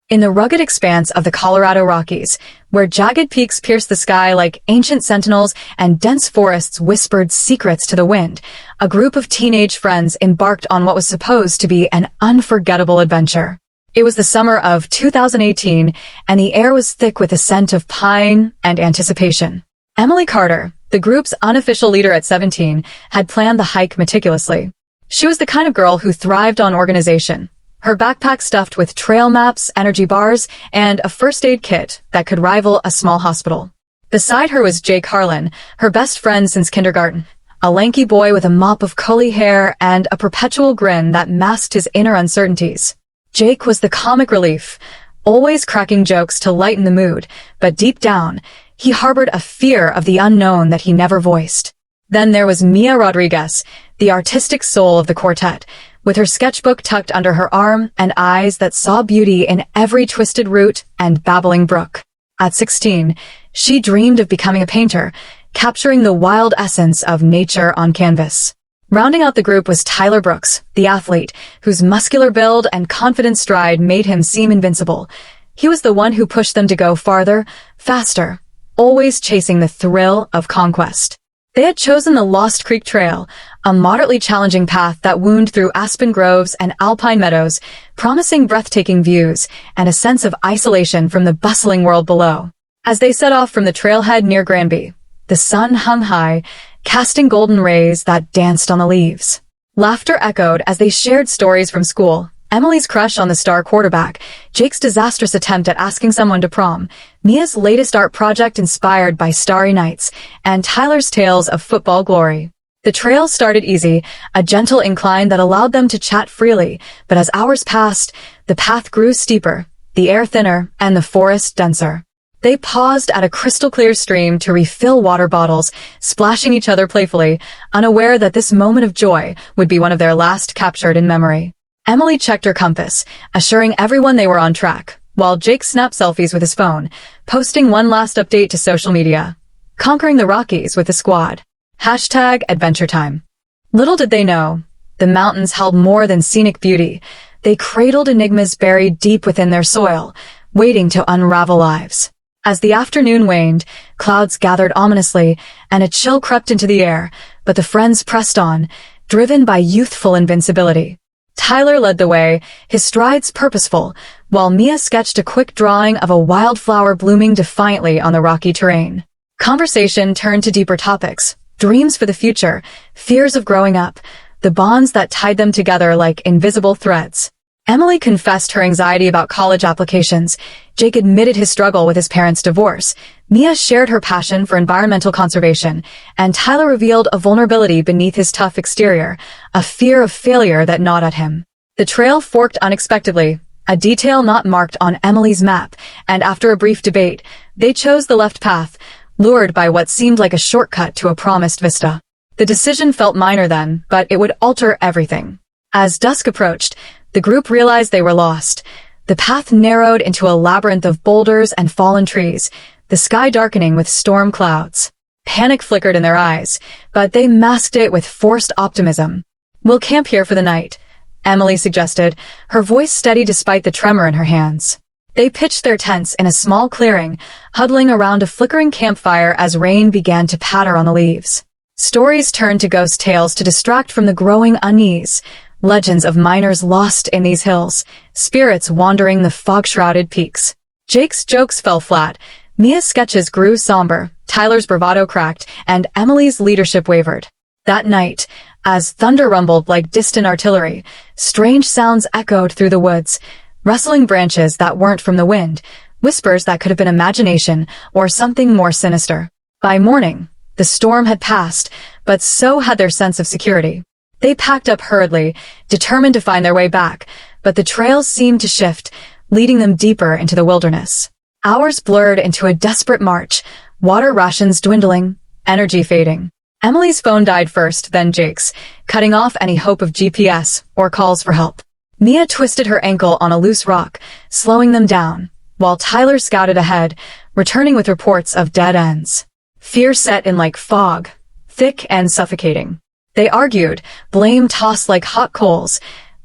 In the rugged expanse of the Colorado Rockies, where jagged peaks pierced the sky like ancient sentinels and dense forests whispered secrets to the wind, a group of teenage friends embarked on what was supposed to be an unforgettable adventure. It was the summer of 2018, and the air was thick with the scent of pine and anticipation. Emily Carter, the group's unofficial leader at 17, had planned the hike meticulously. She was the kind of girl who thrived on organization, her backpack stuffed with trail maps, energy bars, and a first aid kit that could rival a small hospital. Beside her was Jake Harlan, her best friend since kindergarten, a lanky boy with a mop of curly hair and a perpetual grin that masked his inner uncertainties. Jake was the comic relief, always cracking jokes to lighten the mood, but deep down, he harbored a fear of the unknown that he never voiced. Then there was Mia Rodriguez, the artistic soul of the quartet, with her sketchbook tucked under her arm and eyes that saw beauty in every twisted root and babbling brook. At 16, she dreamed of becoming a painter, capturing the wild essence of nature on canvas. Rounding out the group was Tyler Brooks, the athlete, whose muscular build and confident stride made him seem invincible. He was the one who pushed them to go farther, faster, always chasing the thrill of conquest. They had chosen the Lost Creek Trail, a moderately challenging path that wound through aspen groves and alpine meadows, promising breathtaking views and a sense of isolation from the bustling world below. As they set off from the trailhead near Granby, the sun hung high, casting golden rays that danced on the leaves. Laughter echoed as they shared stories from school. Emily's crush on the star quarterback, Jake's disastrous attempt at asking someone to prom, Mia's latest art project inspired by starry nights, and Tyler's tales of football glory. The trail started easy, a gentle incline that allowed them to chat freely, but as hours passed, the path grew steeper, the air thinner, and the forest denser. They paused at a crystal-clear stream to refill water bottles, splashing each other playfully, unaware that this moment of joy would be one of their last captured in memory. Emily checked her compass, assuring everyone they were on track, while Jake snapped selfies with his phone, posting one last update to social media. Conquering the Rockies with the squad. #AdventureTime. Little did they know, the mountains held more than scenic beauty. They cradled enigmas buried deep within their soil, waiting to unravel lives. As the afternoon waned, clouds gathered ominously, and a chill crept into the air, but the friends pressed on, driven by youthful invincibility. Tyler led the way, his strides purposeful, while Mia sketched a quick drawing of a wildflower blooming defiantly on the rocky terrain. Conversation turned to deeper topics, dreams for the future, fears of growing up, the bonds that tied them together like invisible threads. Emily confessed her anxiety about college applications. Jake admitted his struggle with his parents' divorce. Mia shared her passion for environmental conservation, and Tyler revealed a vulnerability beneath his tough exterior, a fear of failure that gnawed at him. The trail forked unexpectedly, a detail not marked on Emily's map, and after a brief debate, they chose the left path, lured by what seemed like a shortcut to a promised vista. The decision felt minor then, but it would alter everything. As dusk approached, the group realized they were lost. The path narrowed into a labyrinth of boulders and fallen trees, the sky darkening with storm clouds. Panic flickered in their eyes, but they masked it with forced optimism. "We'll camp here for the night," Emily suggested, her voice steady despite the tremor in her hands. They pitched their tents in a small clearing, huddling around a flickering campfire as rain began to patter on the leaves. Stories turned to ghost tales to distract from the growing unease. Legends of miners lost in these hills, spirits wandering the fog-shrouded peaks. Jake's jokes fell flat, Mia's sketches grew somber, Tyler's bravado cracked, and Emily's leadership wavered. That night, as thunder rumbled like distant artillery, strange sounds echoed through the woods, rustling branches that weren't from the wind, whispers that could have been imagination or something more sinister. By morning, the storm had passed, but so had their sense of security. They packed up hurriedly, determined to find their way back, but the trails seemed to shift, leading them deeper into the wilderness. Hours blurred into a desperate march, water rations dwindling, energy fading. Emily's phone died first, then Jake's, cutting off any hope of GPS or calls for help. Mia twisted her ankle on a loose rock, slowing them down, while Tyler scouted ahead, returning with reports of dead ends. Fear set in like fog, thick and suffocating. They argued, blame tossed like hot coals.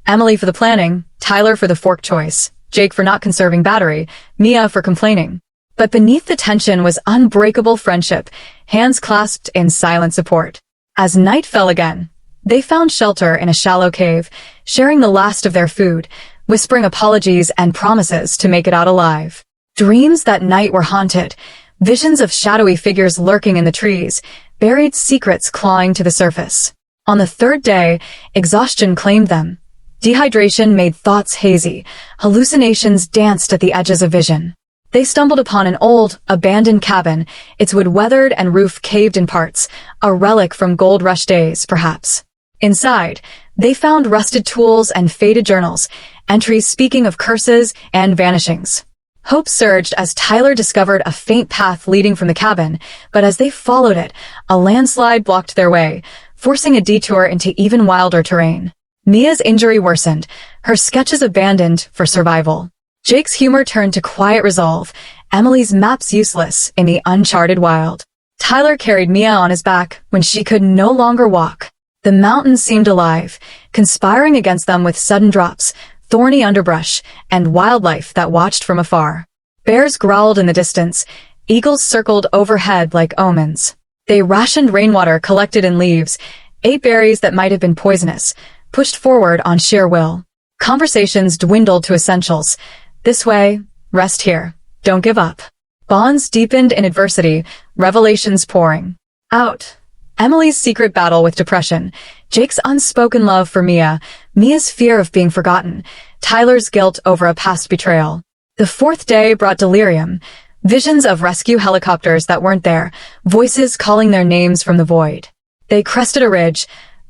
Emily for the planning, Tyler for the fork choice. Jake for not conserving battery, Mia for complaining. But beneath the tension was unbreakable friendship, hands clasped in silent support. As night fell again, they found shelter in a shallow cave, sharing the last of their food, whispering apologies and promises to make it out alive. Dreams that night were haunted, visions of shadowy figures lurking in the trees, buried secrets clawing to the surface. On the third day, exhaustion claimed them. Dehydration made thoughts hazy, hallucinations danced at the edges of vision. They stumbled upon an old, abandoned cabin, its wood weathered and roof caved in parts, a relic from gold rush days, perhaps. Inside, they found rusted tools and faded journals, entries speaking of curses and vanishings. Hope surged as Tyler discovered a faint path leading from the cabin, but as they followed it, a landslide blocked their way, forcing a detour into even wilder terrain. Mia's injury worsened, her sketches abandoned for survival. Jake's humor turned to quiet resolve, Emily's maps useless in the uncharted wild. Tyler carried Mia on his back when she could no longer walk. The mountains seemed alive, conspiring against them with sudden drops, thorny underbrush, and wildlife that watched from afar. Bears growled in the distance, eagles circled overhead like omens. They rationed rainwater collected in leaves, ate berries that might have been poisonous, pushed forward on sheer will. Conversations dwindled to essentials. This way, rest here, don't give up. Bonds deepened in adversity, revelations pouring out. Emily's secret battle with depression, Jake's unspoken love for Mia, Mia's fear of being forgotten, Tyler's guilt over a past betrayal. The fourth day brought delirium, visions of rescue helicopters that weren't there, voices calling their names from the void. They crested a ridge,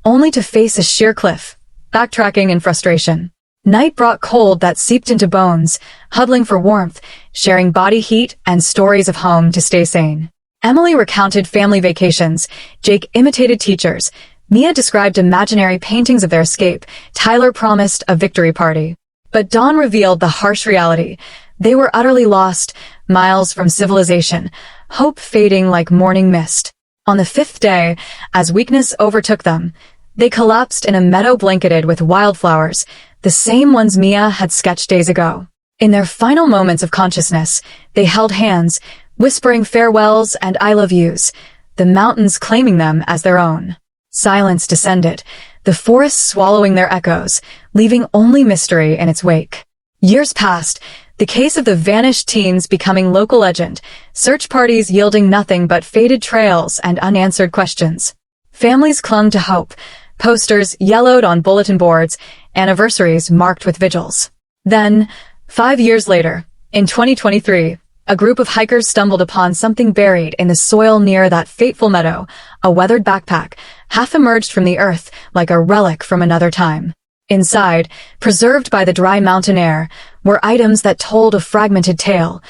only to face a sheer cliff, backtracking in frustration. Night brought cold that seeped into bones, huddling for warmth, sharing body heat and stories of home to stay sane. Emily recounted family vacations, Jake imitated teachers, Mia described imaginary paintings of their escape, Tyler promised a victory party. But dawn revealed the harsh reality. They were utterly lost, miles from civilization, hope fading like morning mist. On the fifth day, as weakness overtook them, they collapsed in a meadow blanketed with wildflowers, the same ones Mia had sketched days ago. In their final moments of consciousness, they held hands, whispering farewells and I love yous, the mountains claiming them as their own. Silence descended, the forest swallowing their echoes, leaving only mystery in its wake. Years passed, the case of the vanished teens becoming local legend, search parties yielding nothing but faded trails and unanswered questions. Families clung to hope, posters yellowed on bulletin boards, anniversaries marked with vigils. Then, 5 years later, in 2023, a group of hikers stumbled upon something buried in the soil near that fateful meadow, a weathered backpack, half emerged from the earth like a relic from another time. Inside, preserved by the dry mountain air, were items that told a fragmented tale.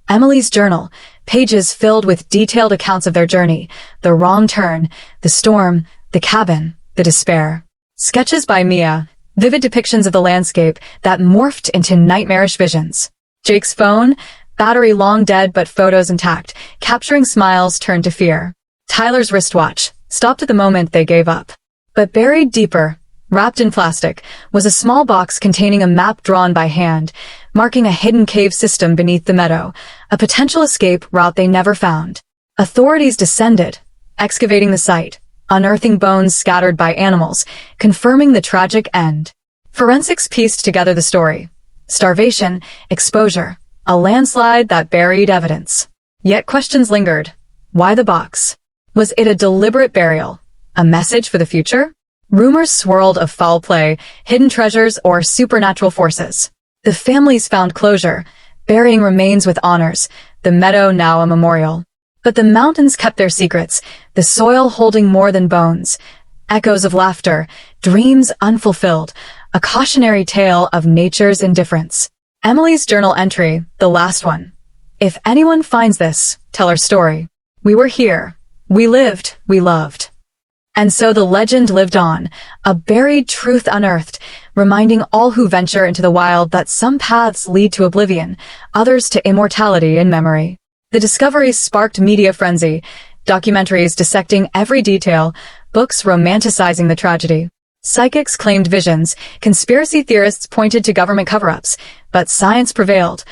Emily's journal, pages filled with detailed accounts of their journey, the wrong turn, the storm, the cabin, the despair. Sketches by Mia, vivid depictions of the landscape that morphed into nightmarish visions. Jake's phone, battery long dead but photos intact, capturing smiles turned to fear. Tyler's wristwatch, stopped at the moment they gave up. But buried deeper, wrapped in plastic, was a small box containing a map drawn by hand, marking a hidden cave system beneath the meadow, a potential escape route they never found. Authorities descended, excavating the site, unearthing bones scattered by animals, confirming the tragic end. Forensics pieced together the story. Starvation, exposure, a landslide that buried evidence. Yet questions lingered. Why the box? Was it a deliberate burial? A message for the future? Rumors swirled of foul play, hidden treasures, or supernatural forces. The families found closure, burying remains with honors, the meadow now a memorial. But the mountains kept their secrets, the soil holding more than bones. Echoes of laughter, dreams unfulfilled, a cautionary tale of nature's indifference. Emily's journal entry, the last one. If anyone finds this, tell our story. We were here. We lived. We loved. And so the legend lived on, a buried truth unearthed, reminding all who venture into the wild that some paths lead to oblivion, others to immortality in memory. The discoveries sparked media frenzy, documentaries dissecting every detail, books romanticizing the tragedy. Psychics claimed visions, conspiracy theorists pointed to government cover-ups, but science prevailed.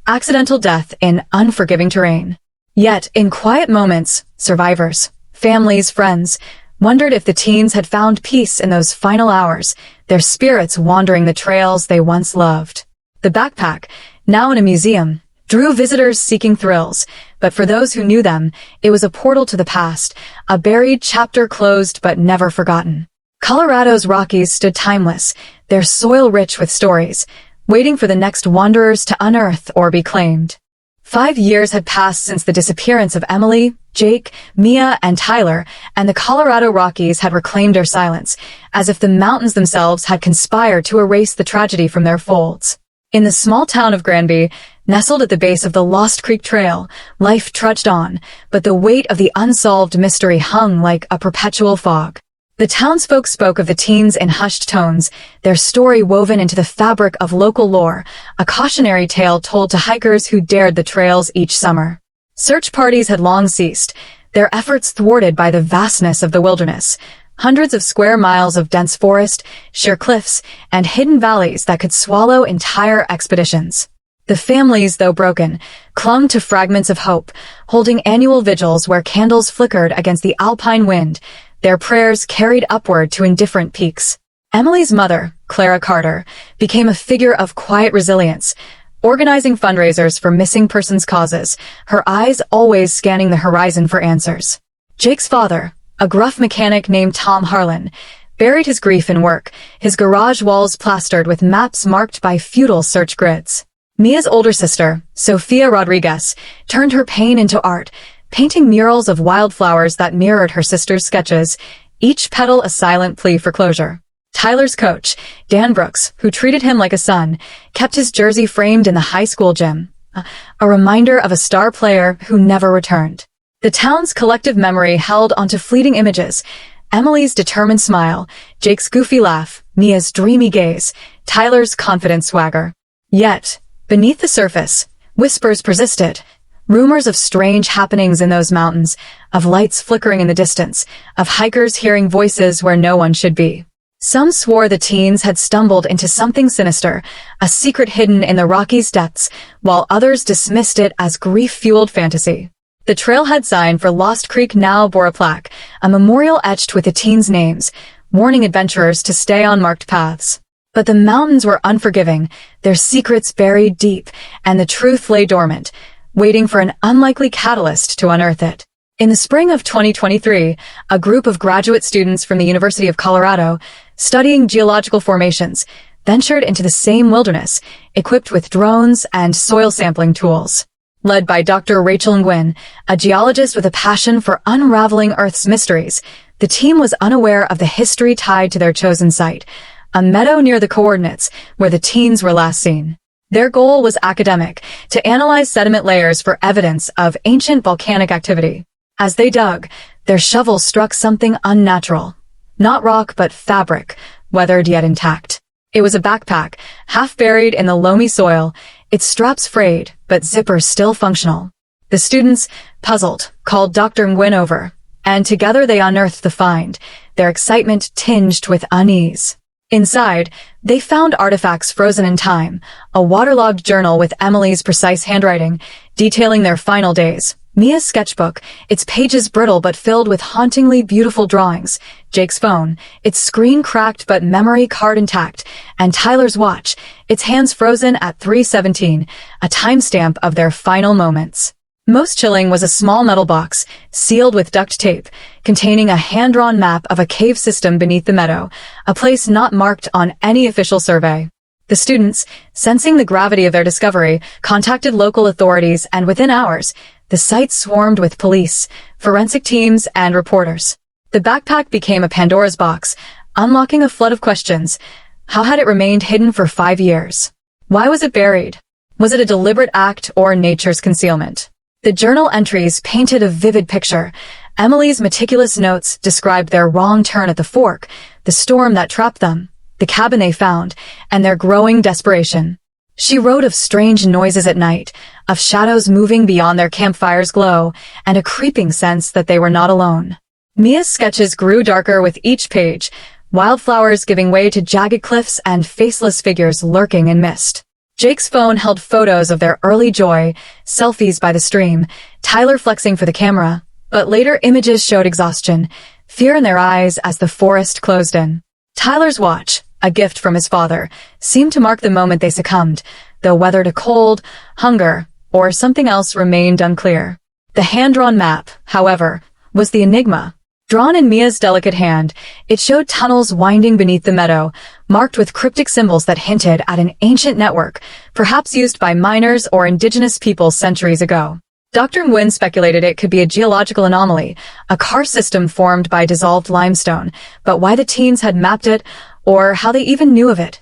Accidental death in unforgiving terrain. Yet, in quiet moments, survivors, families, friends, wondered if the teens had found peace in those final hours, their spirits wandering the trails they once loved. The backpack, now in a museum, drew visitors seeking thrills, but for those who knew them, it was a portal to the past, a buried chapter closed but never forgotten. Colorado's Rockies stood timeless, their soil rich with stories, waiting for the next wanderers to unearth or be claimed. 5 years had passed since the disappearance of Emily, Jake, Mia, and Tyler, and the Colorado Rockies had reclaimed their silence, as if the mountains themselves had conspired to erase the tragedy from their folds. In the small town of Granby, nestled at the base of the Lost Creek Trail, life trudged on, but the weight of the unsolved mystery hung like a perpetual fog. The townsfolk spoke of the teens in hushed tones, their story woven into the fabric of local lore, a cautionary tale told to hikers who dared the trails each summer. Search parties had long ceased, their efforts thwarted by the vastness of the wilderness. Hundreds of square miles of dense forest, sheer cliffs, and hidden valleys that could swallow entire expeditions. The families, though broken, clung to fragments of hope, holding annual vigils where candles flickered against the alpine wind, their prayers carried upward to indifferent peaks. Emily's mother, Clara Carter, became a figure of quiet resilience, organizing fundraisers for missing persons causes, her eyes always scanning the horizon for answers. Jake's father, a gruff mechanic named Tom Harlan, buried his grief in work, his garage walls plastered with maps marked by futile search grids. Mia's older sister, Sofia Rodriguez, turned her pain into art, painting murals of wildflowers that mirrored her sister's sketches, each petal a silent plea for closure. Tyler's coach, Dan Brooks, who treated him like a son, kept his jersey framed in the high school gym, a reminder of a star player who never returned. The town's collective memory held onto fleeting images, Emily's determined smile, Jake's goofy laugh, Mia's dreamy gaze, Tyler's confident swagger. Yet, beneath the surface, whispers persisted. Rumors of strange happenings in those mountains, of lights flickering in the distance, of hikers hearing voices where no one should be. Some swore the teens had stumbled into something sinister, a secret hidden in the Rockies' depths, while others dismissed it as grief-fueled fantasy. The trailhead sign for Lost Creek now bore a plaque, a memorial etched with the teens' names, warning adventurers to stay on marked paths. But the mountains were unforgiving, their secrets buried deep, and the truth lay dormant, waiting for an unlikely catalyst to unearth it. In the spring of 2023, a group of graduate students from the University of Colorado, studying geological formations, ventured into the same wilderness, equipped with drones and soil sampling tools. Led by Dr. Rachel Nguyen, a geologist with a passion for unraveling Earth's mysteries, the team was unaware of the history tied to their chosen site, a meadow near the coordinates where the teens were last seen. Their goal was academic, to analyze sediment layers for evidence of ancient volcanic activity. As they dug, their shovels struck something unnatural. Not rock but fabric, weathered yet intact. It was a backpack, half buried in the loamy soil, its straps frayed, but zippers still functional. The students, puzzled, called Dr. Nguyen over, and together they unearthed the find, their excitement tinged with unease. Inside, they found artifacts frozen in time, a waterlogged journal with Emily's precise handwriting, detailing their final days, Mia's sketchbook, its pages brittle but filled with hauntingly beautiful drawings, Jake's phone, its screen cracked but memory card intact, and Tyler's watch, its hands frozen at 3:17, a timestamp of their final moments. Most chilling was a small metal box, sealed with duct tape, containing a hand-drawn map of a cave system beneath the meadow, a place not marked on any official survey. The students, sensing the gravity of their discovery, contacted local authorities, and within hours, the site swarmed with police, forensic teams, and reporters. The backpack became a Pandora's box, unlocking a flood of questions. How had it remained hidden for 5 years? Why was it buried? Was it a deliberate act or nature's concealment? The journal entries painted a vivid picture. Emily's meticulous notes described their wrong turn at the fork, the storm that trapped them, the cabin they found, and their growing desperation. She wrote of strange noises at night, of shadows moving beyond their campfire's glow, and a creeping sense that they were not alone. Mia's sketches grew darker with each page, wildflowers giving way to jagged cliffs and faceless figures lurking in mist. Jake's phone held photos of their early joy, selfies by the stream, Tyler flexing for the camera, but later images showed exhaustion, fear in their eyes as the forest closed in. Tyler's watch, a gift from his father, seemed to mark the moment they succumbed, though whether to cold, hunger, or something else remained unclear. The hand-drawn map, however, was the enigma. Drawn in Mia's delicate hand, it showed tunnels winding beneath the meadow, marked with cryptic symbols that hinted at an ancient network, perhaps used by miners or indigenous peoples centuries ago. Dr. Nguyen speculated it could be a geological anomaly, a karst system formed by dissolved limestone, but why the teens had mapped it, or how they even knew of it,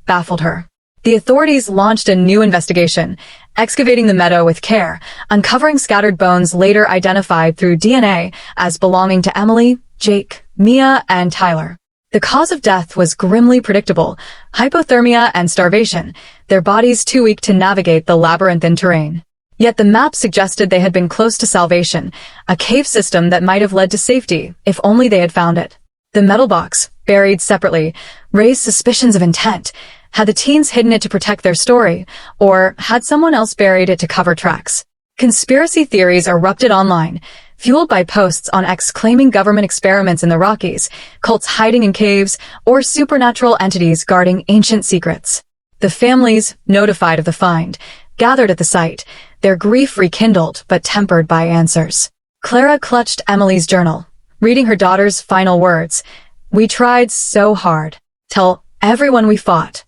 baffled her. The authorities launched a new investigation, excavating the meadow with care, uncovering scattered bones later identified through DNA as belonging to Emily, Jake, Mia, and Tyler. The cause of death was grimly predictable: hypothermia and starvation, their bodies too weak to navigate the labyrinthine terrain. Yet the map suggested they had been close to salvation, a cave system that might have led to safety, if only they had found it. The metal box, buried separately, raised suspicions of intent. Had the teens hidden it to protect their story, or had someone else buried it to cover tracks? Conspiracy theories erupted online, fueled by posts on X claiming government experiments in the Rockies, cults hiding in caves, or supernatural entities guarding ancient secrets. The families, notified of the find, gathered at the site, their grief rekindled but tempered by answers. Clara clutched Emily's journal, reading her daughter's final words. "We tried so hard. Tell everyone we fought."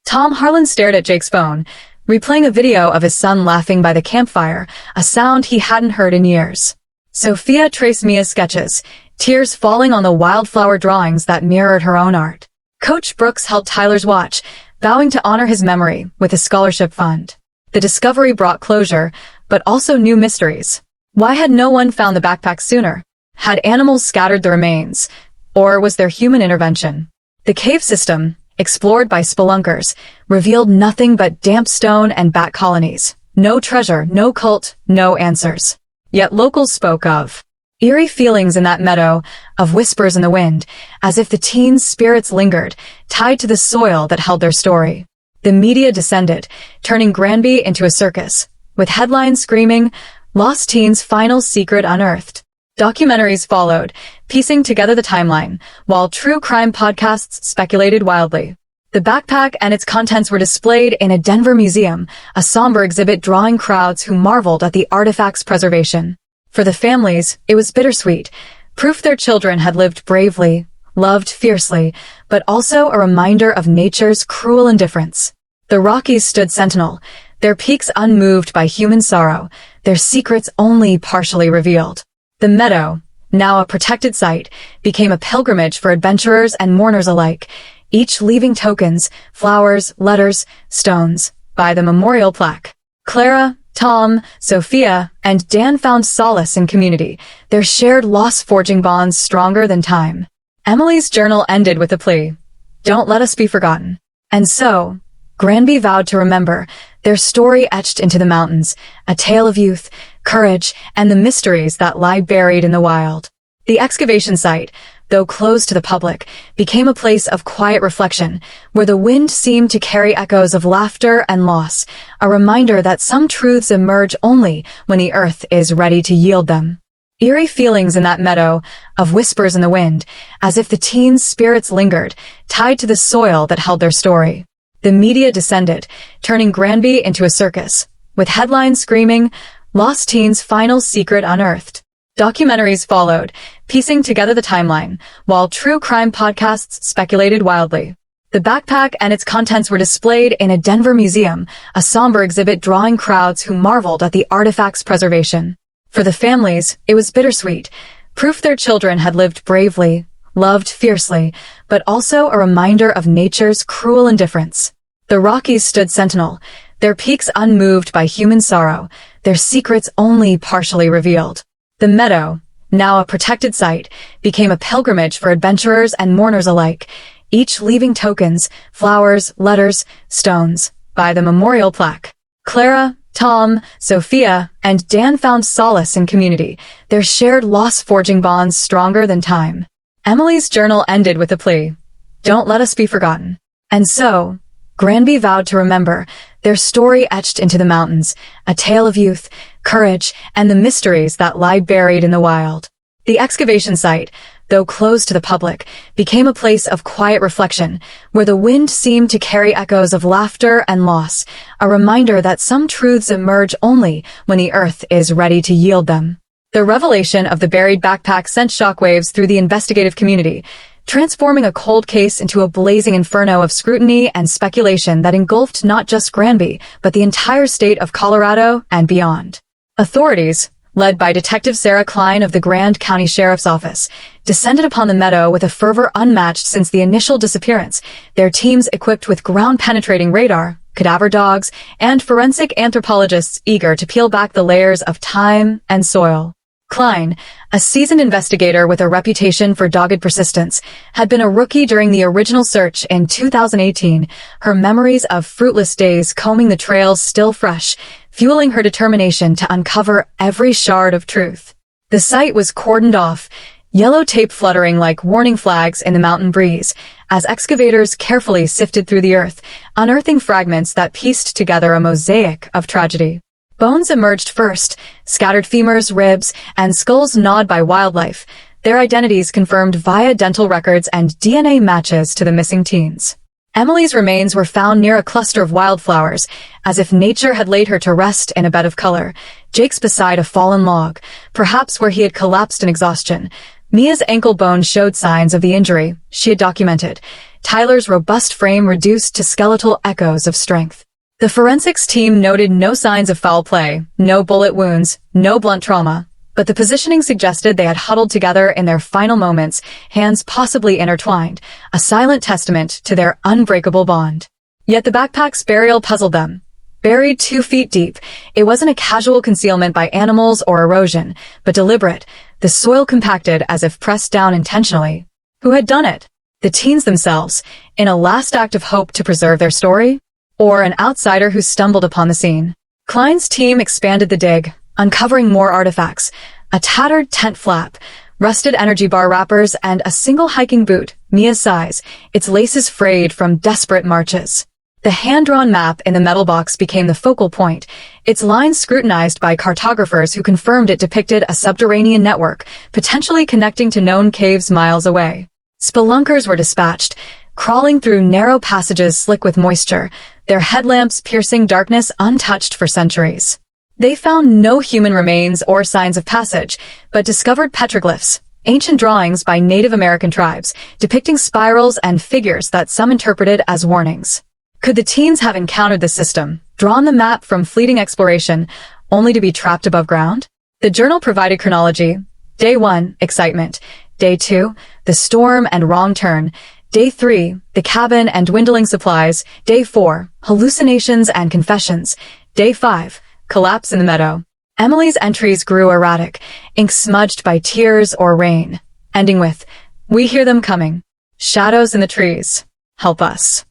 Tom Harlan stared at Jake's phone, replaying a video of his son laughing by the campfire, a sound he hadn't heard in years. Sophia traced Mia's sketches, tears falling on the wildflower drawings that mirrored her own art. Coach Brooks held Tyler's watch, vowing to honor his memory with a scholarship fund. The discovery brought closure, but also new mysteries. Why had no one found the backpack sooner? Had animals scattered the remains? Or was there human intervention? The cave system, explored by spelunkers, revealed nothing but damp stone and bat colonies. No treasure, no cult, no answers. Yet locals spoke of eerie feelings in that meadow, of whispers in the wind, as if the teens' spirits lingered, tied to the soil that held their story. The media descended, turning Granby into a circus, with headlines screaming, "Lost Teens' Final Secret Unearthed." Documentaries followed, piecing together the timeline, while true crime podcasts speculated wildly. The backpack and its contents were displayed in a Denver museum, a somber exhibit drawing crowds who marveled at the artifact's preservation. For the families, it was bittersweet, proof their children had lived bravely, loved fiercely, but also a reminder of nature's cruel indifference. The Rockies stood sentinel, their peaks unmoved by human sorrow, their secrets only partially revealed. The meadow, now a protected site, became a pilgrimage for adventurers and mourners alike, each leaving tokens, flowers, letters, stones, by the memorial plaque. Clara, Tom, Sophia, and Dan found solace in community, their shared loss forging bonds stronger than time. Emily's journal ended with a plea: "Don't let us be forgotten." And so, Granby vowed to remember, their story etched into the mountains, a tale of youth, courage, and the mysteries that lie buried in the wild. The excavation site, though closed to the public, became a place of quiet reflection, where the wind seemed to carry echoes of laughter and loss, a reminder that some truths emerge only when the earth is ready to yield them. Eerie feelings in that meadow, of whispers in the wind, as if the teens' spirits lingered, tied to the soil that held their story. The media descended, turning Granby into a circus, with headlines screaming, "Lost Teens' Final Secret Unearthed." Documentaries followed, piecing together the timeline, while true crime podcasts speculated wildly. The backpack and its contents were displayed in a Denver museum, a somber exhibit drawing crowds who marveled at the artifact's preservation. For the families, it was bittersweet, proof their children had lived bravely, loved fiercely, but also a reminder of nature's cruel indifference. The Rockies stood sentinel, their peaks unmoved by human sorrow, their secrets only partially revealed. The meadow, now a protected site, became a pilgrimage for adventurers and mourners alike, each leaving tokens, flowers, letters, stones, by the memorial plaque. Clara, Tom, Sophia, and Dan found solace in community, their shared loss forging bonds stronger than time. Emily's journal ended with a plea. Don't let us be forgotten. And so, Granby vowed to remember, their story etched into the mountains, a tale of youth, courage, and the mysteries that lie buried in the wild. The excavation site, though closed to the public, became a place of quiet reflection, where the wind seemed to carry echoes of laughter and loss, a reminder that some truths emerge only when the earth is ready to yield them. The revelation of the buried backpack sent shockwaves through the investigative community, transforming a cold case into a blazing inferno of scrutiny and speculation that engulfed not just Granby, but the entire state of Colorado and beyond. Authorities, led by Detective Sarah Klein of the Grand County Sheriff's Office, descended upon the meadow with a fervor unmatched since the initial disappearance, their teams equipped with ground-penetrating radar, cadaver dogs, and forensic anthropologists eager to peel back the layers of time and soil. Klein, a seasoned investigator with a reputation for dogged persistence, had been a rookie during the original search in 2018, her memories of fruitless days combing the trails still fresh, fueling her determination to uncover every shard of truth. The site was cordoned off, yellow tape fluttering like warning flags in the mountain breeze, as excavators carefully sifted through the earth, unearthing fragments that pieced together a mosaic of tragedy. Bones emerged first, scattered femurs, ribs, and skulls gnawed by wildlife, their identities confirmed via dental records and DNA matches to the missing teens. Emily's remains were found near a cluster of wildflowers, as if nature had laid her to rest in a bed of color. Jake's beside a fallen log, perhaps where he had collapsed in exhaustion. Mia's ankle bone showed signs of the injury she had documented, Tyler's robust frame reduced to skeletal echoes of strength. The forensics team noted no signs of foul play, no bullet wounds, no blunt trauma, but the positioning suggested they had huddled together in their final moments, hands possibly intertwined, a silent testament to their unbreakable bond. Yet the backpack's burial puzzled them. Buried 2 feet deep, it wasn't a casual concealment by animals or erosion, but deliberate, the soil compacted as if pressed down intentionally. Who had done it? The teens themselves, in a last act of hope to preserve their story? Or an outsider who stumbled upon the scene? Klein's team expanded the dig, uncovering more artifacts, a tattered tent flap, rusted energy bar wrappers, and a single hiking boot, Mia's size, its laces frayed from desperate marches. The hand-drawn map in the metal box became the focal point, its lines scrutinized by cartographers who confirmed it depicted a subterranean network, potentially connecting to known caves miles away. Spelunkers were dispatched, crawling through narrow passages slick with moisture, their headlamps piercing darkness untouched for centuries. They found no human remains or signs of passage, but discovered petroglyphs, ancient drawings by Native American tribes, depicting spirals and figures that some interpreted as warnings. Could the teens have encountered the system, drawn the map from fleeting exploration, only to be trapped above ground? The journal provided chronology. Day 1, excitement. Day 2, the storm and wrong turn. Day 3, the cabin and dwindling supplies. Day 4, hallucinations and confessions. Day 5, collapse in the meadow. Emily's entries grew erratic, ink smudged by tears or rain, ending with, "We hear them coming. Shadows in the trees. Help us."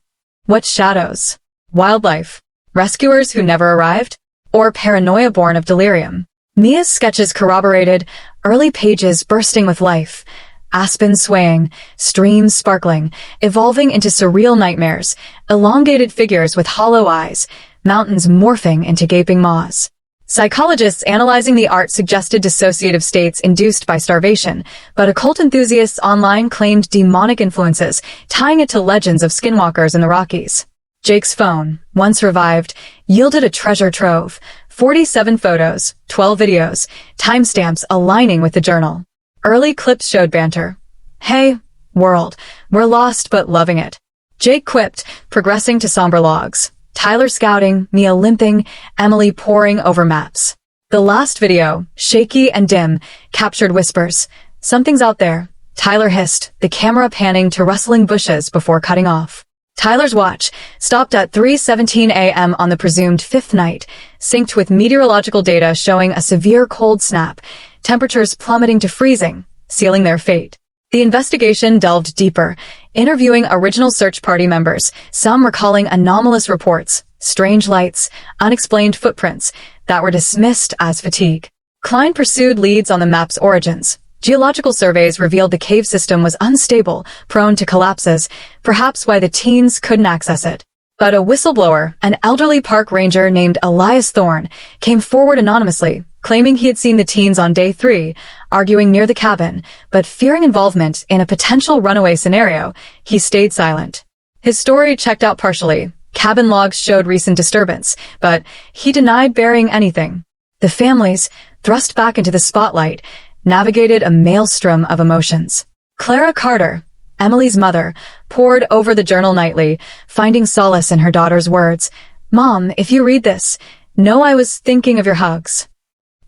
What shadows? Wildlife? Rescuers who never arrived? Or paranoia born of delirium? Mia's sketches corroborated, early pages bursting with life. Aspens swaying, streams sparkling, evolving into surreal nightmares, elongated figures with hollow eyes, mountains morphing into gaping maws. Psychologists analyzing the art suggested dissociative states induced by starvation, but occult enthusiasts online claimed demonic influences, tying it to legends of skinwalkers in the Rockies. Jake's phone, once revived, yielded a treasure trove, 47 photos, 12 videos, timestamps aligning with the journal. Early clips showed banter. "Hey, world, we're lost but loving it." Jake quipped, progressing to somber logs. Tyler scouting, Mia limping, Emily poring over maps. The last video, shaky and dim, captured whispers. "Something's out there," Tyler hissed, the camera panning to rustling bushes before cutting off. Tyler's watch, stopped at 3:17 a.m. on the presumed 5th night, synced with meteorological data showing a severe cold snap, temperatures plummeting to freezing, sealing their fate. The investigation delved deeper, interviewing original search party members, some recalling anomalous reports, strange lights, unexplained footprints that were dismissed as fatigue. Klein pursued leads on the map's origins, Geological surveys revealed the cave system was unstable, prone to collapses, perhaps why the teens couldn't access it. But a whistleblower, an elderly park ranger named Elias Thorne, came forward anonymously, claiming he had seen the teens on day 3, arguing near the cabin, but fearing involvement in a potential runaway scenario, he stayed silent. His story checked out partially. Cabin logs showed recent disturbance, but he denied burying anything. The families, thrust back into the spotlight, navigated a maelstrom of emotions. Clara Carter, Emily's mother, pored over the journal nightly, finding solace in her daughter's words. "Mom, if you read this, know I was thinking of your hugs."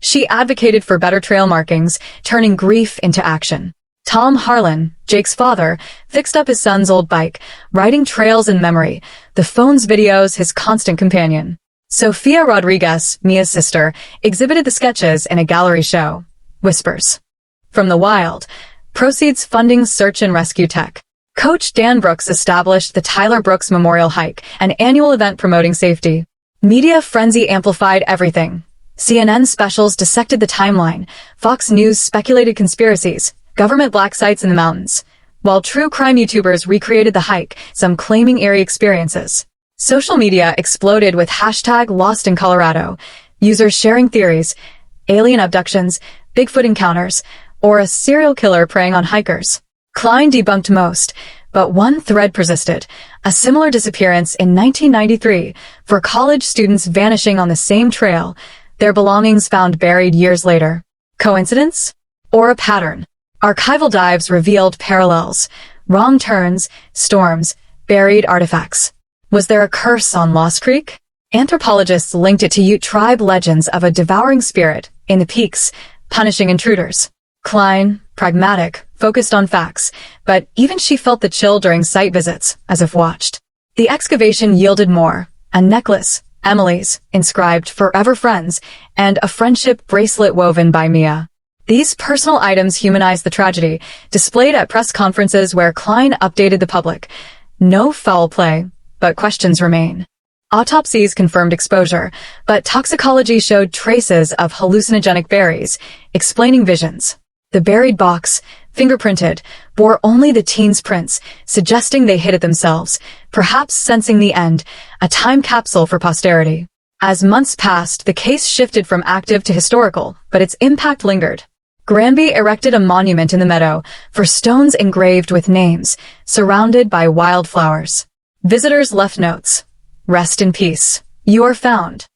She advocated for better trail markings, turning grief into action. Tom Harlan, Jake's father, fixed up his son's old bike, writing trails in memory, the phone's videos his constant companion. Sofia Rodriguez, Mia's sister, exhibited the sketches in a gallery show. Whispers from the Wild. Proceeds funding search and rescue tech. Coach Dan Brooks established the Tyler Brooks Memorial Hike, an annual event promoting safety. Media frenzy amplified everything. CNN specials dissected the timeline. Fox News speculated conspiracies. Government black sites in the mountains. While true crime YouTubers recreated the hike, some claiming eerie experiences. Social media exploded with hashtag Lost in Colorado. Users sharing theories, alien abductions, Bigfoot encounters, or a serial killer preying on hikers. Klein debunked most, but one thread persisted. A similar disappearance in 1993 for college students vanishing on the same trail, their belongings found buried years later. Coincidence? Or a pattern? Archival dives revealed parallels. Wrong turns, storms, buried artifacts. Was there a curse on Lost Creek? Anthropologists linked it to Ute tribe legends of a devouring spirit in the peaks, punishing intruders. Klein, pragmatic, focused on facts, but even she felt the chill during site visits, as if watched. The excavation yielded more: a necklace, Emily's, inscribed "Forever Friends," and a friendship bracelet woven by Mia. These personal items humanized the tragedy, displayed at press conferences where Klein updated the public. No foul play, but questions remain. Autopsies confirmed exposure, but toxicology showed traces of hallucinogenic berries, explaining visions. The buried box, fingerprinted, bore only the teens' prints, suggesting they hid it themselves, perhaps sensing the end, a time capsule for posterity. As months passed, the case shifted from active to historical, but its impact lingered. Granby erected a monument in the meadow, for stones engraved with names, surrounded by wildflowers. Visitors left notes. "Rest in peace. You are found."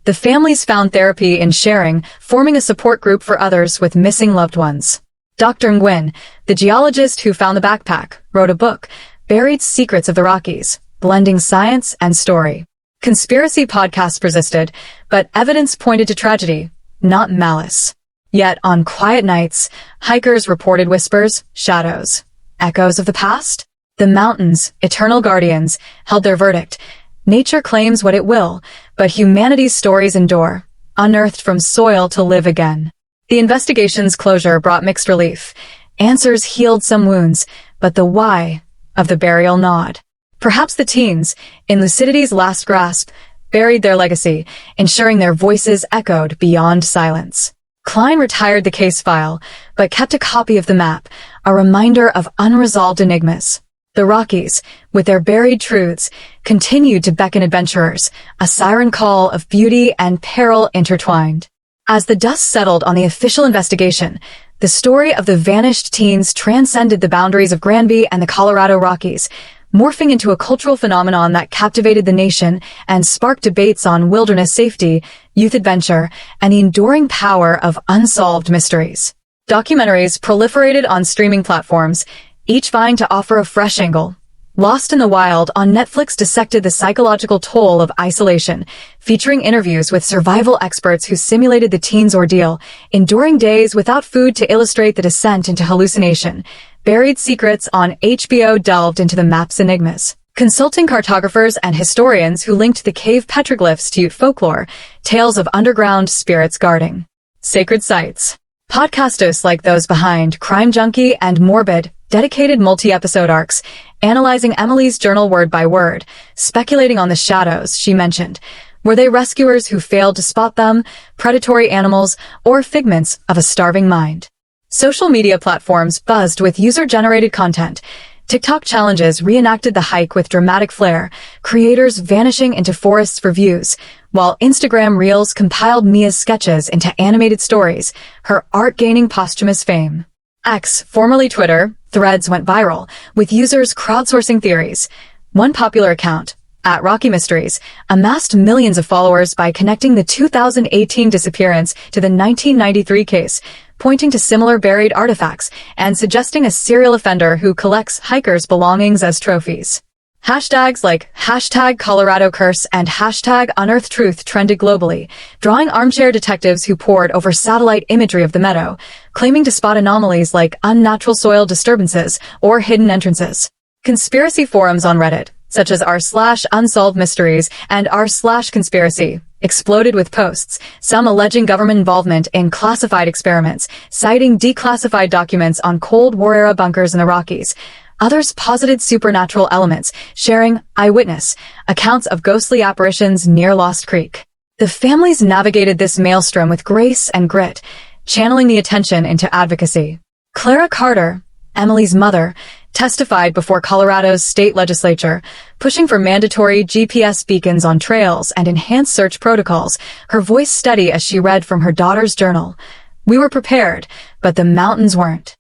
The families found therapy in sharing, forming a support group for others with missing loved ones. Dr. Nguyen, the geologist who found the backpack, wrote a book, Buried Secrets of the Rockies, blending science and story. Conspiracy podcasts persisted, but evidence pointed to tragedy, not malice. Yet on quiet nights, hikers reported whispers, shadows, echoes of the past. The mountains, eternal guardians, held their verdict. Nature claims what it will, but humanity's stories endure, unearthed from soil to live again. The investigation's closure brought mixed relief. Answers healed some wounds, but the why of the burial gnawed. Perhaps the teens, in lucidity's last grasp, buried their legacy, ensuring their voices echoed beyond silence. Klein retired the case file, but kept a copy of the map, a reminder of unresolved enigmas. The Rockies, with their buried truths, continued to beckon adventurers, a siren call of beauty and peril intertwined. As the dust settled on the official investigation, the story of the vanished teens transcended the boundaries of Granby and the Colorado Rockies, morphing into a cultural phenomenon that captivated the nation and sparked debates on wilderness safety, youth adventure, and the enduring power of unsolved mysteries. Documentaries proliferated on streaming platforms, each vying to offer a fresh angle. Lost in the Wild on Netflix dissected the psychological toll of isolation, featuring interviews with survival experts who simulated the teens' ordeal, enduring days without food to illustrate the descent into hallucination. Buried Secrets on HBO delved into the map's enigmas, consulting cartographers and historians who linked the cave petroglyphs to Ute folklore, tales of underground spirits guarding sacred sites. Podcastos like those behind Crime Junkie and Morbid dedicated multi-episode arcs, analyzing Emily's journal word by word, speculating on the shadows she mentioned. Were they rescuers who failed to spot them, predatory animals, or figments of a starving mind? Social media platforms buzzed with user-generated content. TikTok challenges reenacted the hike with dramatic flair, creators vanishing into forests for views, while Instagram Reels compiled Mia's sketches into animated stories, her art gaining posthumous fame. X, formerly Twitter, Threads went viral, with users crowdsourcing theories. One popular account, @RockyMysteries, amassed millions of followers by connecting the 2018 disappearance to the 1993 case, pointing to similar buried artifacts and suggesting a serial offender who collects hikers' belongings as trophies. Hashtags like #ColoradoCurse and #UnearthTruth trended globally, drawing armchair detectives who pored over satellite imagery of the meadow, claiming to spot anomalies like unnatural soil disturbances or hidden entrances. Conspiracy forums on Reddit, such as r/unsolved mysteries and r/conspiracy, exploded with posts, some alleging government involvement in classified experiments, citing declassified documents on Cold War-era bunkers in the Rockies. Others posited supernatural elements, sharing eyewitness accounts of ghostly apparitions near Lost Creek. The families navigated this maelstrom with grace and grit, channeling the attention into advocacy. Clara Carter, Emily's mother, testified before Colorado's state legislature, pushing for mandatory GPS beacons on trails and enhanced search protocols, her voice steady as she read from her daughter's journal. "We were prepared, but the mountains weren't."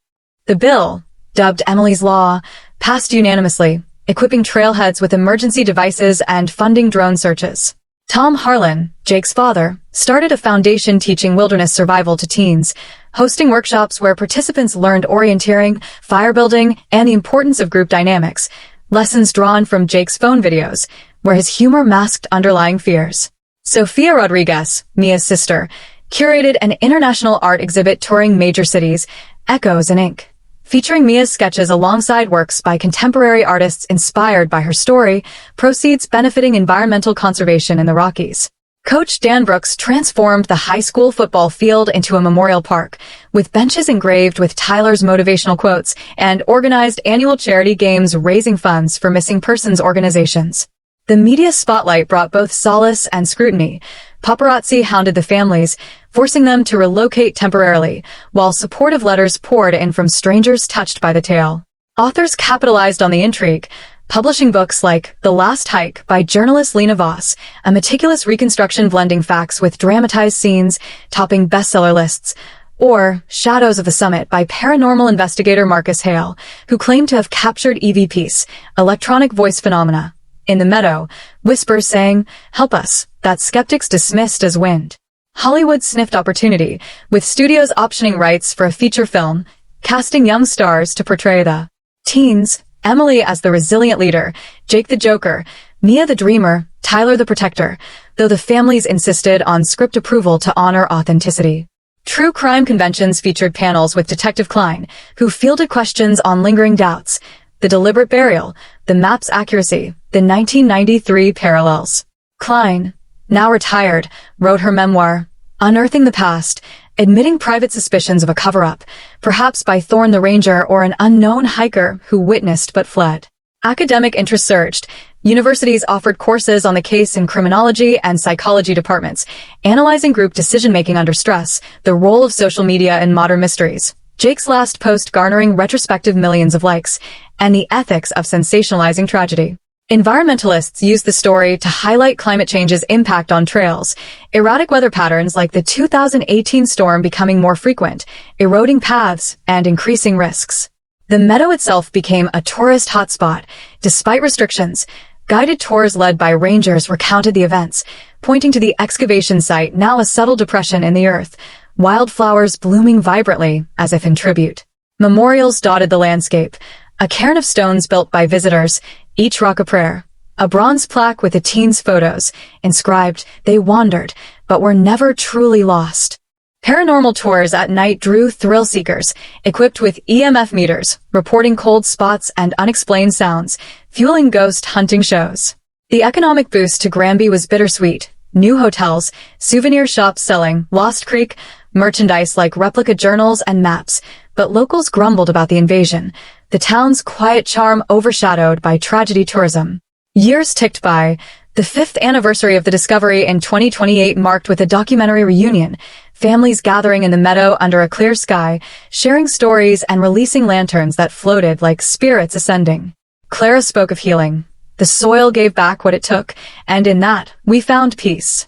The bill, dubbed Emily's Law, passed unanimously, equipping trailheads with emergency devices and funding drone searches. Tom Harlan, Jake's father, started a foundation teaching wilderness survival to teens, hosting workshops where participants learned orienteering, fire building, and the importance of group dynamics, lessons drawn from Jake's phone videos, where his humor masked underlying fears. Sofia Rodriguez, Mia's sister, curated an international art exhibit touring major cities, Echoes in Ink, featuring Mia's sketches alongside works by contemporary artists inspired by her story, proceeds benefiting environmental conservation in the Rockies. Coach Dan Brooks transformed the high school football field into a memorial park, with benches engraved with Tyler's motivational quotes, and organized annual charity games raising funds for missing persons organizations. The media spotlight brought both solace and scrutiny. Paparazzi hounded the families, forcing them to relocate temporarily, while supportive letters poured in from strangers touched by the tale. Authors capitalized on the intrigue, publishing books like The Last Hike by journalist Lena Voss, a meticulous reconstruction blending facts with dramatized scenes, topping bestseller lists, or Shadows of the Summit by paranormal investigator Marcus Hale, who claimed to have captured EVPs, electronic voice phenomena, in the meadow, whispers saying, "Help us," that skeptics dismissed as wind. Hollywood sniffed opportunity, with studios optioning rights for a feature film, casting young stars to portray the teens, Emily as the resilient leader, Jake the Joker, Mia the dreamer, Tyler the protector, though the families insisted on script approval to honor authenticity. True crime conventions featured panels with Detective Klein, who fielded questions on lingering doubts, the deliberate burial, the map's accuracy, the 1993 parallels. Klein, now retired, wrote her memoir, Unearthing the Past, admitting private suspicions of a cover-up, perhaps by Thorne the Ranger or an unknown hiker who witnessed but fled. Academic interest surged. Universities offered courses on the case in criminology and psychology departments, analyzing group decision-making under stress, the role of social media in modern mysteries, Jake's last post garnering retrospective millions of likes, and the ethics of sensationalizing tragedy. Environmentalists used the story to highlight climate change's impact on trails, erratic weather patterns like the 2018 storm becoming more frequent, eroding paths, and increasing risks. The meadow itself became a tourist hotspot. Despite restrictions, guided tours led by rangers recounted the events, pointing to the excavation site, now a subtle depression in the earth, wildflowers blooming vibrantly as if in tribute. Memorials dotted the landscape, a cairn of stones built by visitors, each rock a prayer, a bronze plaque with the teens' photos, inscribed, "They wandered, but were never truly lost." Paranormal tours at night drew thrill seekers, equipped with EMF meters, reporting cold spots and unexplained sounds, fueling ghost hunting shows. The economic boost to Granby was bittersweet. New hotels, souvenir shops selling Lost Creek, merchandise like replica journals and maps, but locals grumbled about the invasion, the town's quiet charm overshadowed by tragedy tourism. Years ticked by. The 5th anniversary of the discovery in 2028 marked with a documentary reunion, families gathering in the meadow under a clear sky, sharing stories and releasing lanterns that floated like spirits ascending. Clara spoke of healing. The soil gave back what it took, and in that, we found peace.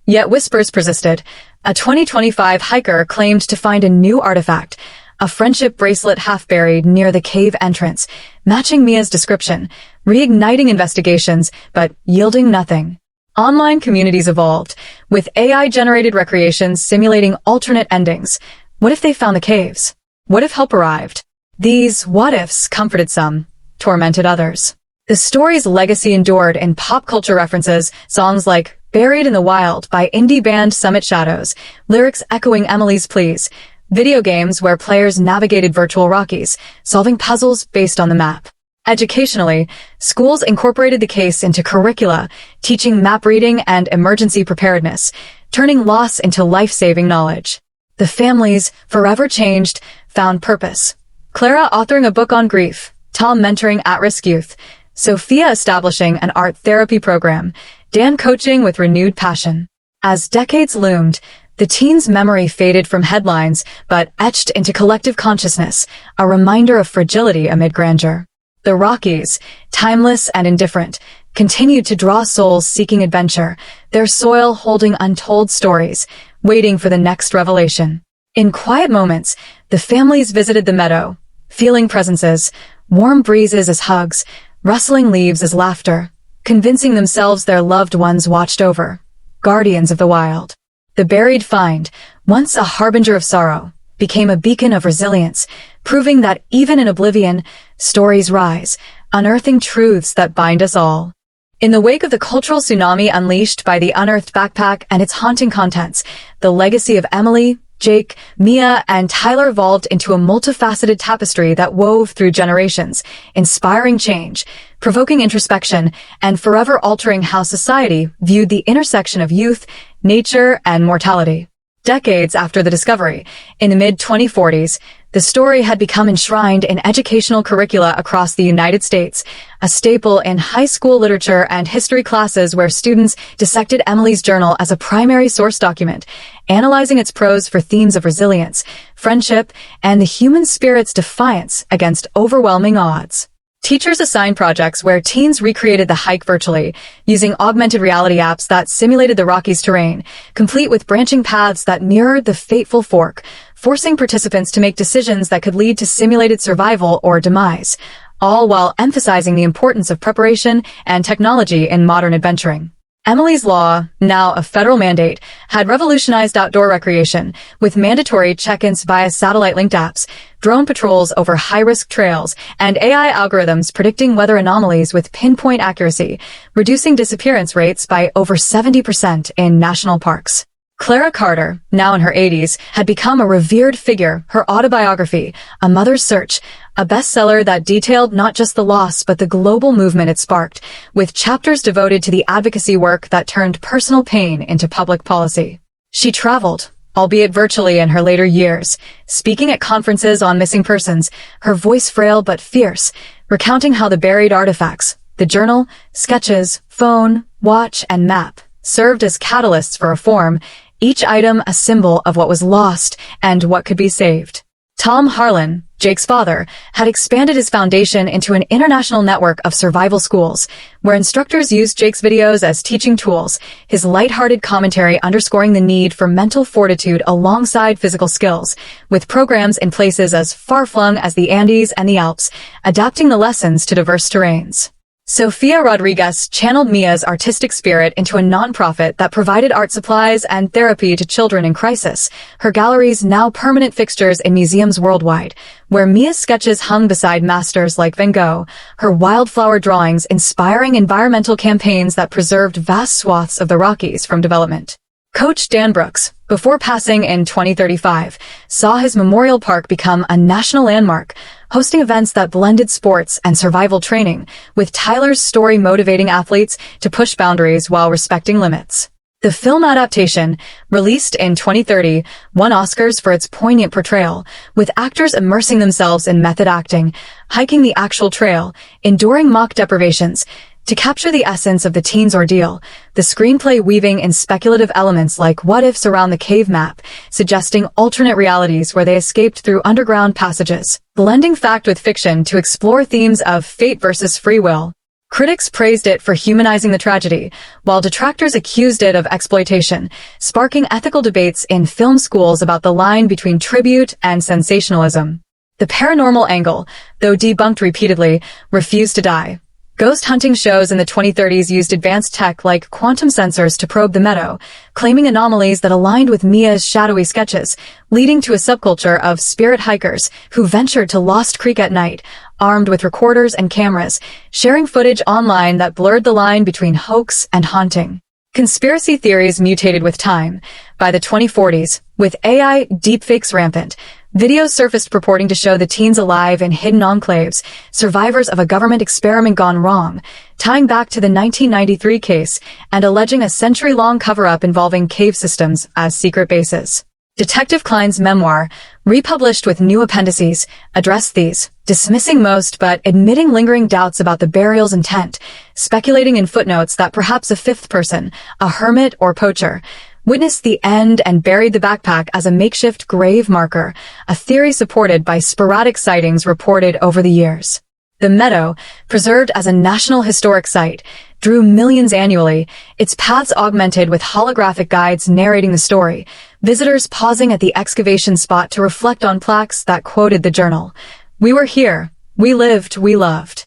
Yet whispers persisted. A 2025 hiker claimed to find a new artifact, a friendship bracelet half buried near the cave entrance, matching Mia's description, reigniting investigations, but yielding nothing. Online communities evolved, with AI-generated recreations simulating alternate endings. What if they found the caves? What if help arrived? These what-ifs comforted some, tormented others. The story's legacy endured in pop culture references, songs like Buried in the Wild by indie band Summit Shadows, lyrics echoing Emily's pleas, video games where players navigated virtual Rockies, solving puzzles based on the map. Educationally, schools incorporated the case into curricula, teaching map reading and emergency preparedness, turning loss into life-saving knowledge. The families, forever changed, found purpose. Clara authoring a book on grief, Tom mentoring at-risk youth, Sophia establishing an art therapy program, Dan coaching with renewed passion. As decades loomed, the teens' memory faded from headlines, but etched into collective consciousness, a reminder of fragility amid grandeur. The Rockies, timeless and indifferent, continued to draw souls seeking adventure, their soil holding untold stories, waiting for the next revelation. In quiet moments, the families visited the meadow, feeling presences, warm breezes as hugs, rustling leaves as laughter, convincing themselves their loved ones watched over, guardians of the wild. The buried find, once a harbinger of sorrow, became a beacon of resilience, proving that even in oblivion, stories rise, unearthing truths that bind us all. In the wake of the cultural tsunami unleashed by the unearthed backpack and its haunting contents, the legacy of Emily, Jake, Mia, and Tyler evolved into a multifaceted tapestry that wove through generations, inspiring change, provoking introspection, and forever altering how society viewed the intersection of youth, nature, and mortality. Decades after the discovery, in the mid-2040s, the story had become enshrined in educational curricula across the United States, a staple in high school literature and history classes where students dissected Emily's journal as a primary source document, analyzing its prose for themes of resilience, friendship, and the human spirit's defiance against overwhelming odds. Teachers assigned projects where teens recreated the hike virtually, using augmented reality apps that simulated the Rockies terrain, complete with branching paths that mirrored the fateful fork, forcing participants to make decisions that could lead to simulated survival or demise, all while emphasizing the importance of preparation and technology in modern adventuring. Emily's Law, now a federal mandate, had revolutionized outdoor recreation, with mandatory check-ins via satellite-linked apps, drone patrols over high-risk trails, and AI algorithms predicting weather anomalies with pinpoint accuracy, reducing disappearance rates by over 70% in national parks. Clara Carter, now in her 80s, had become a revered figure, her autobiography, A Mother's Search, a bestseller that detailed not just the loss but the global movement it sparked, with chapters devoted to the advocacy work that turned personal pain into public policy. She traveled, albeit virtually in her later years, speaking at conferences on missing persons, her voice frail but fierce, recounting how the buried artifacts, the journal, sketches, phone, watch, and map, served as catalysts for reform, each item a symbol of what was lost and what could be saved. Tom Harlan, Jake's father, had expanded his foundation into an international network of survival schools, where instructors used Jake's videos as teaching tools, his lighthearted commentary underscoring the need for mental fortitude alongside physical skills, with programs in places as far-flung as the Andes and the Alps, adapting the lessons to diverse terrains. Sofia Rodriguez channeled Mia's artistic spirit into a nonprofit that provided art supplies and therapy to children in crisis, her galleries now permanent fixtures in museums worldwide, where Mia's sketches hung beside masters like Van Gogh, her wildflower drawings inspiring environmental campaigns that preserved vast swaths of the Rockies from development. Coach Dan Brooks, before passing in 2035, saw his memorial park become a national landmark, hosting events that blended sports and survival training, with Tyler's story motivating athletes to push boundaries while respecting limits. The film adaptation, released in 2030, won Oscars for its poignant portrayal, with actors immersing themselves in method acting, hiking the actual trail, enduring mock deprivations, To capture the essence of the teens' ordeal, the screenplay weaving in speculative elements like what-ifs around the cave map, suggesting alternate realities where they escaped through underground passages, blending fact with fiction to explore themes of fate versus free will. Critics praised it for humanizing the tragedy, while detractors accused it of exploitation, sparking ethical debates in film schools about the line between tribute and sensationalism. The paranormal angle, though debunked repeatedly, refused to die. Ghost hunting shows in the 2030s used advanced tech like quantum sensors to probe the meadow, claiming anomalies that aligned with Mia's shadowy sketches, leading to a subculture of spirit hikers who ventured to Lost Creek at night, armed with recorders and cameras, sharing footage online that blurred the line between hoax and haunting. Conspiracy theories mutated with time. By the 2040s, with AI deepfakes rampant, videos surfaced purporting to show the teens alive in hidden enclaves, survivors of a government experiment gone wrong, tying back to the 1993 case and alleging a century-long cover-up involving cave systems as secret bases. Detective Klein's memoir, republished with new appendices, addressed these, dismissing most but admitting lingering doubts about the burial's intent, speculating in footnotes that perhaps a fifth person, a hermit or poacher, witnessed the end and buried the backpack as a makeshift grave marker, a theory supported by sporadic sightings reported over the years. The meadow, preserved as a National Historic Site, drew millions annually, its paths augmented with holographic guides narrating the story, visitors pausing at the excavation spot to reflect on plaques that quoted the journal. "We were here. We lived. We loved."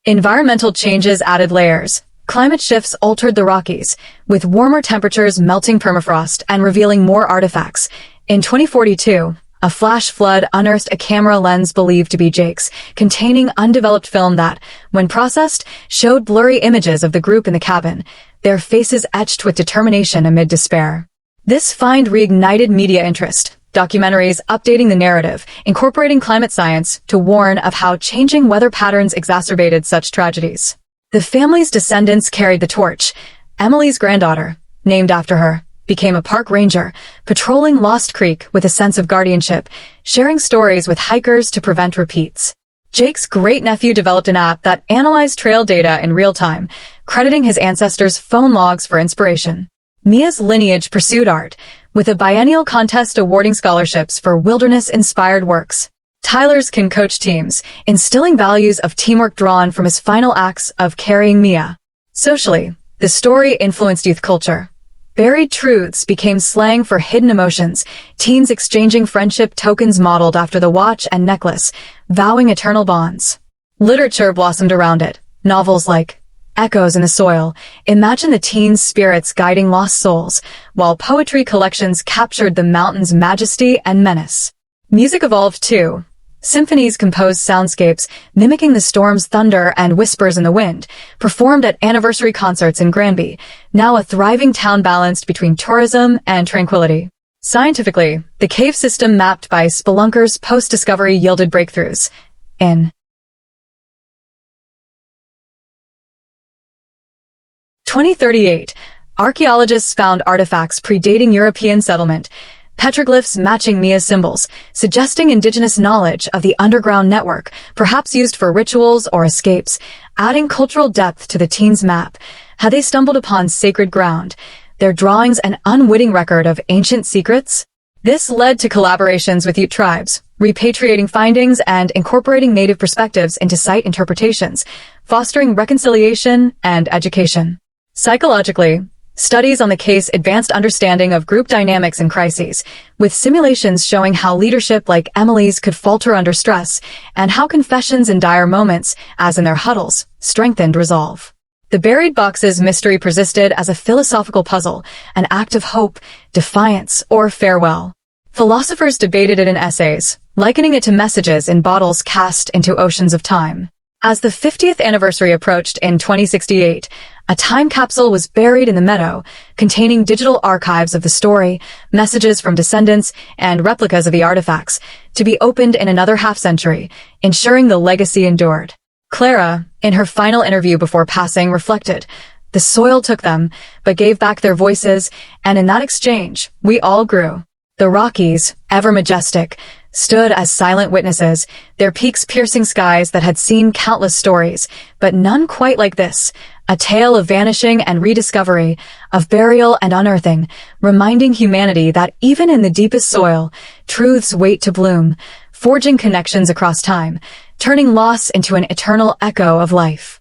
Environmental changes added layers. Climate shifts altered the Rockies, with warmer temperatures melting permafrost and revealing more artifacts. In 2042, a flash flood unearthed a camera lens believed to be Jake's, containing undeveloped film that, when processed, showed blurry images of the group in the cabin, their faces etched with determination amid despair. This find reignited media interest, documentaries updating the narrative, incorporating climate science to warn of how changing weather patterns exacerbated such tragedies. The family's descendants carried the torch. Emily's granddaughter, named after her, became a park ranger, patrolling Lost Creek with a sense of guardianship, sharing stories with hikers to prevent repeats. Jake's great-nephew developed an app that analyzed trail data in real time, crediting his ancestors' phone logs for inspiration. Mia's lineage pursued art, with a biennial contest awarding scholarships for wilderness-inspired works. Tyler's can coach teams, instilling values of teamwork drawn from his final acts of carrying Mia. Socially, the story influenced youth culture. Buried truths became slang for hidden emotions, teens exchanging friendship tokens modeled after the watch and necklace, vowing eternal bonds. Literature blossomed around it. Novels like Echoes in the Soil imagine the teens' spirits guiding lost souls, while poetry collections captured the mountain's majesty and menace. Music evolved too. Symphonies composed soundscapes, mimicking the storm's thunder and whispers in the wind, performed at anniversary concerts in Granby, now a thriving town balanced between tourism and tranquility. Scientifically, the cave system mapped by spelunkers post-discovery yielded breakthroughs. In 2038, archaeologists found artifacts predating European settlement, petroglyphs matching Mia's symbols, suggesting indigenous knowledge of the underground network, perhaps used for rituals or escapes, adding cultural depth to the teens' map. Had they stumbled upon sacred ground, their drawings an unwitting record of ancient secrets? This led to collaborations with Ute tribes, repatriating findings and incorporating native perspectives into site interpretations, fostering reconciliation and education. Psychologically, studies on the case advanced understanding of group dynamics in crises, with simulations showing how leadership like Emily's could falter under stress, and how confessions in dire moments, as in their huddles, strengthened resolve. The buried box's mystery persisted as a philosophical puzzle, an act of hope, defiance, or farewell. Philosophers debated it in essays, likening it to messages in bottles cast into oceans of time. As the 50th anniversary approached in 2068, a time capsule was buried in the meadow, containing digital archives of the story, messages from descendants, and replicas of the artifacts, to be opened in another half-century, ensuring the legacy endured. Clara, in her final interview before passing, reflected, "The soil took them, but gave back their voices, and in that exchange, we all grew." The Rockies, ever majestic, stood as silent witnesses, their peaks piercing skies that had seen countless stories, but none quite like this, a tale of vanishing and rediscovery, of burial and unearthing, reminding humanity that even in the deepest soil, truths wait to bloom, forging connections across time, turning loss into an eternal echo of life.